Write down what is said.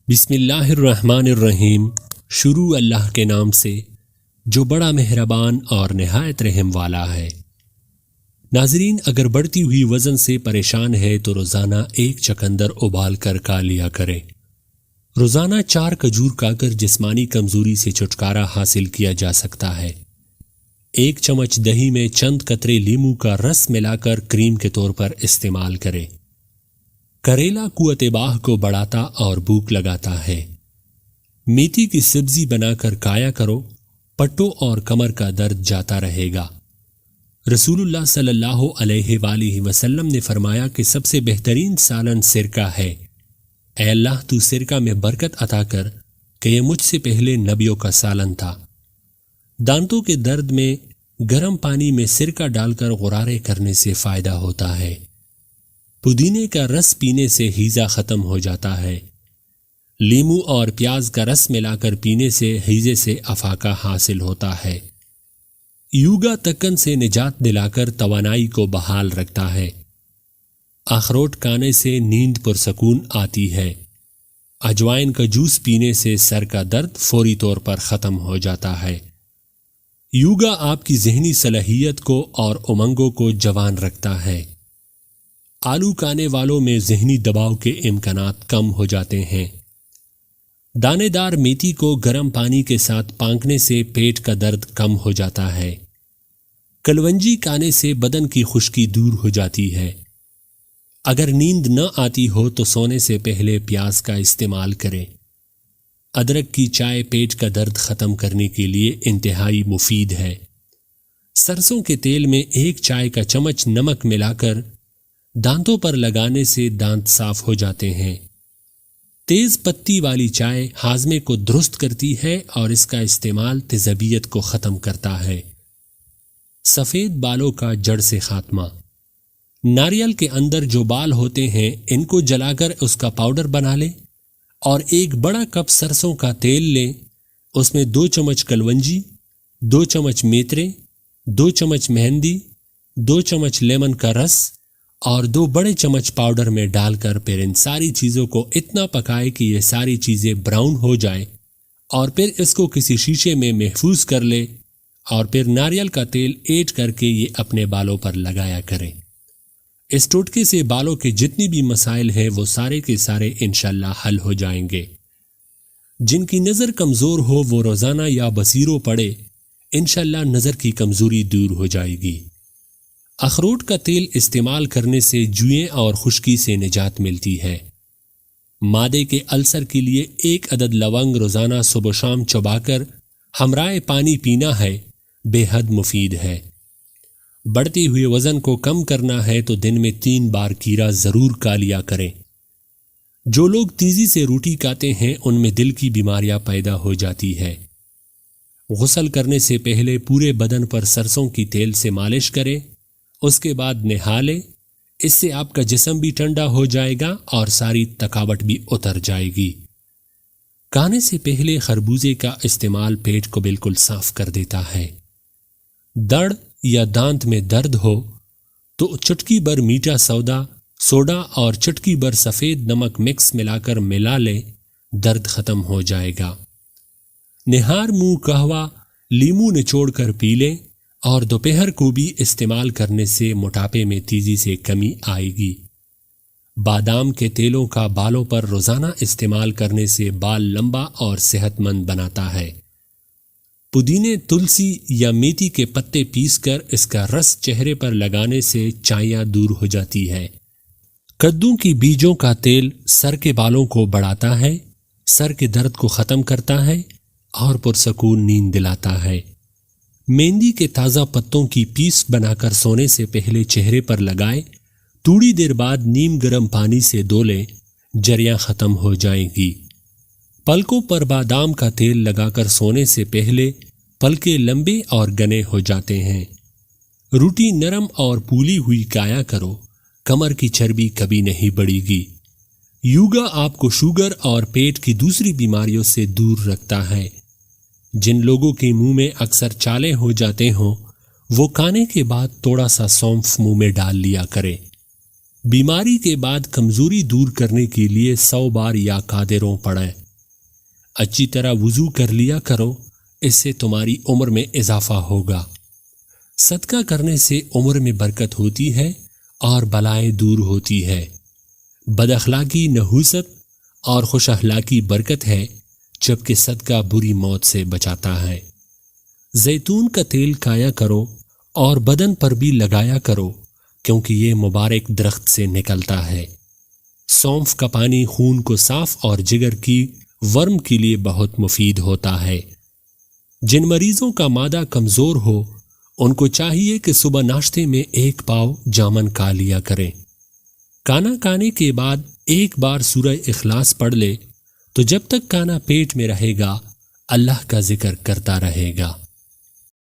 بسم اللہ الرحمن الرحیم۔ شروع اللہ کے نام سے جو بڑا مہربان اور نہایت رحم والا ہے۔ ناظرین، اگر بڑھتی ہوئی وزن سے پریشان ہے تو روزانہ 1 چقندر ابال کر کھا لیا کرے۔ روزانہ 4 کھجور کھا کر جسمانی کمزوری سے چھٹکارا حاصل کیا جا سکتا ہے۔ 1 چمچ دہی میں چند قطرے لیموں کا رس ملا کر کریم کے طور پر استعمال کرے۔ کریلا قوت باہ کو بڑھاتا اور بھوک لگاتا ہے۔ میتھی کی سبزی بنا کر کھایا کرو، پٹوں اور کمر کا درد جاتا رہے گا۔ رسول اللہ صلی اللہ علیہ وآلہ وسلم نے فرمایا کہ سب سے بہترین سالن سرکہ ہے۔ اے اللہ، تو سرکہ میں برکت عطا کر کہ یہ مجھ سے پہلے نبیوں کا سالن تھا۔ دانتوں کے درد میں گرم پانی میں سرکہ ڈال کر غرارے کرنے سے فائدہ ہوتا ہے۔ پودینے کا رس پینے سے ہیضہ ختم ہو جاتا ہے۔ لیموں اور پیاز کا رس ملا کر پینے سے ہیضے سے افاقہ حاصل ہوتا ہے۔ یوگا تکن سے نجات دلا کر توانائی کو بحال رکھتا ہے۔ اخروٹ کھانے سے نیند پرسکون آتی ہے۔ اجوائن کا جوس پینے سے سر کا درد فوری طور پر ختم ہو جاتا ہے۔ یوگا آپ کی ذہنی صلاحیت کو اور امنگوں کو جوان رکھتا ہے۔ آلو کھانے والوں میں ذہنی دباؤ کے امکانات کم ہو جاتے ہیں۔ دانے دار میتھی کو گرم پانی کے ساتھ پھانکنے سے پیٹ کا درد کم ہو جاتا ہے۔ کلونجی کھانے سے بدن کی خشکی دور ہو جاتی ہے۔ اگر نیند نہ آتی ہو تو سونے سے پہلے پیاز کا استعمال کریں۔ ادرک کی چائے پیٹ کا درد ختم کرنے کے لیے انتہائی مفید ہے۔ سرسوں کے تیل میں 1 چائے کا چمچ نمک ملا کر دانتوں پر لگانے سے دانت صاف ہو جاتے ہیں۔ تیز پتی والی چائے ہاضمے کو درست کرتی ہے اور اس کا استعمال تیزابیت کو ختم کرتا ہے۔ سفید بالوں کا جڑ سے خاتمہ۔ ناریل کے اندر جو بال ہوتے ہیں ان کو جلا کر اس کا پاؤڈر بنا لیں اور 1 بڑا کپ سرسوں کا تیل لیں۔ اس میں 2 چمچ کلونجی، 2 چمچ میتھرے، 2 چمچ مہندی، 2 چمچ لیمن کا رس اور 2 بڑے چمچ پاؤڈر میں ڈال کر پھر ان ساری چیزوں کو اتنا پکائے کہ یہ ساری چیزیں براؤن ہو جائیں اور پھر اس کو کسی شیشے میں محفوظ کر لے اور پھر ناریل کا تیل ایڈ کر کے یہ اپنے بالوں پر لگایا کریں۔ اس ٹوٹکے سے بالوں کے جتنی بھی مسائل ہیں وہ سارے کے سارے انشاءاللہ حل ہو جائیں گے۔ جن کی نظر کمزور ہو وہ روزانہ یا بصیروں پڑے، انشاءاللہ نظر کی کمزوری دور ہو جائے گی۔ اخروٹ کا تیل استعمال کرنے سے جوئیں اور خشکی سے نجات ملتی ہے۔ معدے کے السر کے لیے 1 عدد لونگ روزانہ صبح و شام چبا کر ہمراہ پانی پینا ہے، بے حد مفید ہے۔ بڑھتے ہوئے وزن کو کم کرنا ہے تو دن میں 3 بار کھیرا ضرور کھا لیا کریں۔ جو لوگ تیزی سے روٹی کھاتے ہیں ان میں دل کی بیماریاں پیدا ہو جاتی ہے۔ غسل کرنے سے پہلے پورے بدن پر سرسوں کی تیل سے مالش کریں، اس کے بعد نہا لیں۔ اس سے آپ کا جسم بھی ٹھنڈا ہو جائے گا اور ساری تھکاوٹ بھی اتر جائے گی۔ کھانے سے پہلے خربوزے کا استعمال پیٹ کو بالکل صاف کر دیتا ہے۔ دڑ یا دانت میں درد ہو تو چٹکی بھر میٹھا سوڈا اور چٹکی بھر سفید نمک مکس ملا لیں، درد ختم ہو جائے گا۔ نہار منہ قہوہ لیموں نچوڑ کر پی لیں اور دوپہر کو بھی استعمال کرنے سے موٹاپے میں تیزی سے کمی آئے گی۔ بادام کے تیلوں کا بالوں پر روزانہ استعمال کرنے سے بال لمبا اور صحت مند بناتا ہے۔ پودینے، تلسی یا میتھی کے پتے پیس کر اس کا رس چہرے پر لگانے سے چایاں دور ہو جاتی ہے۔ کدو کی بیجوں کا تیل سر کے بالوں کو بڑھاتا ہے، سر کے درد کو ختم کرتا ہے اور پرسکون نیند دلاتا ہے۔ مہندی کے تازہ پتوں کی پیس بنا کر سونے سے پہلے چہرے پر لگائیں، تھوڑی دیر بعد نیم گرم پانی سے دھو لیں، جریاں ختم ہو جائیں گی۔ پلکوں پر بادام کا تیل لگا کر سونے سے پہلے پلکیں لمبے اور گھنے ہو جاتے ہیں۔ روٹی نرم اور پھولی ہوئی کھایا کرو، کمر کی چربی کبھی نہیں بڑھے گی۔ یوگا آپ کو شوگر اور پیٹ کی دوسری بیماریوں سے دور رکھتا ہے۔ جن لوگوں کے منہ میں اکثر چالے ہو جاتے ہوں وہ کھانے کے بعد تھوڑا سا سونف منہ میں ڈال لیا کرے۔ بیماری کے بعد کمزوری دور کرنے کے لیے 100 بار یا قادروں پڑھیں۔ اچھی طرح وضو کر لیا کرو، اس سے تمہاری عمر میں اضافہ ہوگا۔ صدقہ کرنے سے عمر میں برکت ہوتی ہے اور بلائیں دور ہوتی ہے۔ بد اخلاقی نحوست اور خوش اخلاقی برکت ہے، جبکہ صدقہ بری موت سے بچاتا ہے۔ زیتون کا تیل کھایا کرو اور بدن پر بھی لگایا کرو، کیونکہ یہ مبارک درخت سے نکلتا ہے۔ سونف کا پانی خون کو صاف اور جگر کی ورم کے لیے بہت مفید ہوتا ہے۔ جن مریضوں کا معدہ کمزور ہو ان کو چاہیے کہ صبح ناشتے میں 1 پاؤ جامن کھا لیا کریں۔ کھانا کھانے کے بعد 1 بار سورہ اخلاص پڑھ لے تو جب تک کھانا پیٹ میں رہے گا اللہ کا ذکر کرتا رہے گا۔